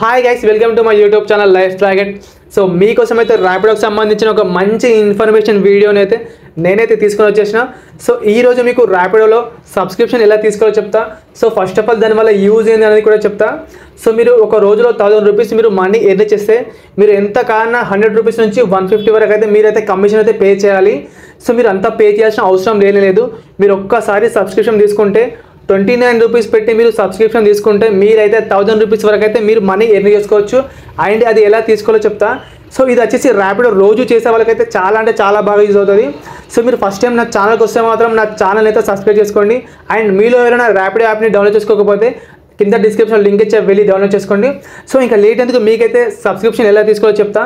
Hi guys, welcome to my YouTube channel life target. So మీకోసం అయితే ర్యాపిడోకి సంబంధించిన ఒక మంచి ఇన్ఫర్మేషన్ వీడియోని అయితే నేనైతే తీసుకొని వచ్చేసిన. సో ఈరోజు మీకు ర్యాపిడోలో సబ్స్క్రిప్షన్ ఎలా తీసుకోవాలో చెప్తా. సో ఫస్ట్ ఆఫ్ ఆల్ దానివల్ల యూజ్ ఏంది అనేది కూడా చెప్తా. సో మీరు ఒక రోజులో 1000 రూపీస్ మీరు మనీ ఎర్న్ చేస్తే మీరు ఎంత కాన్నా 100 రూపీస్ నుంచి 150 వరకు అయితే మీరైతే కమిషన్ అయితే పే చేయాలి. సో మీరు అంతా పే చేయాల్సిన అవసరం లేదు. మీరు ఒక్కసారి సబ్స్క్రిప్షన్ తీసుకుంటే 29 రూపీస్ పెట్టి మీరు సబ్స్క్రిప్షన్ తీసుకుంటే మీరైతే 1000 రూపీస్ వరకు అయితే మీరు మనీ ఎర్న్ చేసుకోవచ్చు. అండ్ అది ఎలా తీసుకోవాలో చెప్తా. సో ఇది వచ్చేసి ర్యాపిడో రోజు చేసే వాళ్ళకైతే చాలా అంటే చాలా బాగా యూజ్ అవుతుంది. సో మీరు ఫస్ట్ టైం నా ఛానల్కి వస్తే మాత్రం నా ఛానల్ అయితే సబ్స్క్రైబ్ చేసుకోండి. అండ్ మీలో ఎవరైనా ర్యాపిడో యాప్ని డౌన్లోడ్ చేసుకోకపోతే కింద డిస్క్రిప్షన్ లింక్ ఇచ్చే వెళ్ళి డౌన్లోడ్ చేసుకోండి. సో ఇంకా లేట్ ఎందుకు, మీకైతే సబ్స్క్రిప్షన్ ఎలా తీసుకోవాలో చెప్తా.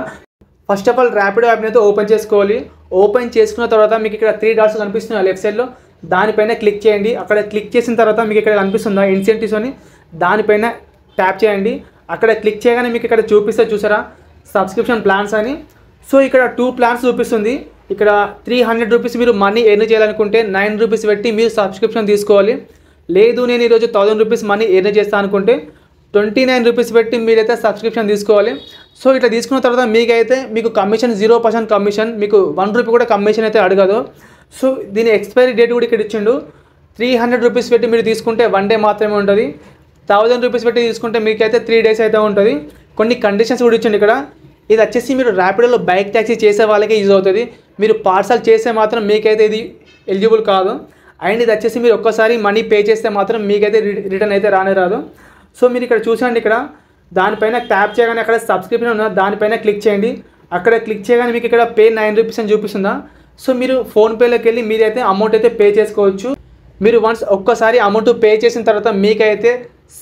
ఫస్ట్ ఆఫ్ ఆల్ ర్యాపిడో యాప్ని అయితే ఓపెన్ చేసుకోవాలి. ఓపెన్ చేసుకున్న తర్వాత మీకు ఇక్కడ 3 డాట్స్ కనిపిస్తున్నాయి లెఫ్ట్ సైడ్లో, దానిపైన క్లిక్ చేయండి. అక్కడ క్లిక్ చేసిన తర్వాత మీకు ఇక్కడ కనిపిస్తుందా ఇన్సెంటివ్స్ అని, దానిపైన ట్యాప్ చేయండి. అక్కడ క్లిక్ చేయగానే మీకు ఇక్కడ చూపిస్తే చూసారా సబ్స్క్రిప్షన్ ప్లాన్స్ అని. సో ఇక్కడ 2 ప్లాన్స్ చూపిస్తుంది. ఇక్కడ 300 రూపీస్ మీరు మనీ ఎర్న్ చేయాలనుకుంటే 9 రూపీస్ పెట్టి మీరు సబ్స్క్రిప్షన్ తీసుకోవాలి. లేదు నేను ఈరోజు 1000 రూపీస్ మనీ ఎర్న్ చేస్తాను అనుకుంటే 29 రూపీస్ పెట్టి మీరైతే సబ్స్క్రిప్షన్ తీసుకోవాలి. సో ఇట్లా తీసుకున్న తర్వాత మీకు కమిషన్ 0% కమిషన్, మీకు 1 రూపీ కూడా కమిషన్ అయితే అడగదు. సో దీని ఎక్స్పైరీ డేట్ కూడా ఇక్కడ ఇచ్చిండు. 300 రూపీస్ పెట్టి మీరు తీసుకుంటే 1 డే మాత్రమే ఉంటుంది. 1000 రూపీస్ పెట్టి తీసుకుంటే మీకైతే 3 డేస్ అయితే ఉంటుంది. కొన్ని కండిషన్స్ కూడా ఇచ్చిండు ఇక్కడ. ఇది వచ్చేసి మీరు ర్యాపిడోలో బైక్ ట్యాక్సీ చేసే వాళ్ళకే యూజ్ అవుతుంది. మీరు పార్సల్ చేస్తే మాత్రం మీకైతే ఇది ఎలిజిబుల్ కాదు. అండ్ ఇది వచ్చేసి మీరు ఒక్కసారి మనీ పే చేస్తే మాత్రం మీకైతే రిటర్న్ అయితే రాదు. సో మీరు ఇక్కడ చూసండి, ఇక్కడ దానిపైన ట్యాప్ చేయగానే అక్కడ సబ్స్క్రిప్షన్ ఉన్న దానిపైన క్లిక్ చేయండి. అక్కడ క్లిక్ చేయగానే మీకు ఇక్కడ పే 9 రూపీస్ అని చూపిస్తుందా. సో మీరు ఫోన్పేలోకి వెళ్ళి మీరైతే అమౌంట్ అయితే పే చేసుకోవచ్చు. మీరు వన్స్ ఒక్కసారి అమౌంట్ పే చేసిన తర్వాత మీకైతే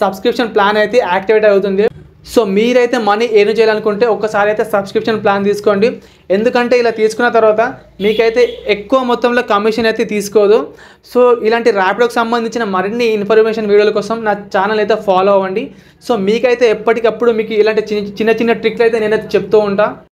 సబ్స్క్రిప్షన్ ప్లాన్ అయితే యాక్టివేట్ అవుతుంది. సో మీరైతే మనీ ఎర్న్ చేయాలనుకుంటే ఒక్కసారి అయితే సబ్స్క్రిప్షన్ ప్లాన్ తీసుకోండి. ఎందుకంటే ఇలా తీసుకున్న తర్వాత మీకైతే ఎక్కువ మొత్తంలో కమిషన్ అయితే తీసుకోదు. సో ఇలాంటి ర్యాపిడోకి సంబంధించిన మరిన్ని ఇన్ఫర్మేషన్ వీడియోల కోసం నా ఛానల్ అయితే ఫాలో అవ్వండి. సో మీకైతే ఎప్పటికప్పుడు మీకు ఇలాంటి చిన్న చిన్న ట్రిక్లు అయితే నేనైతే చెప్తూ ఉంటాను.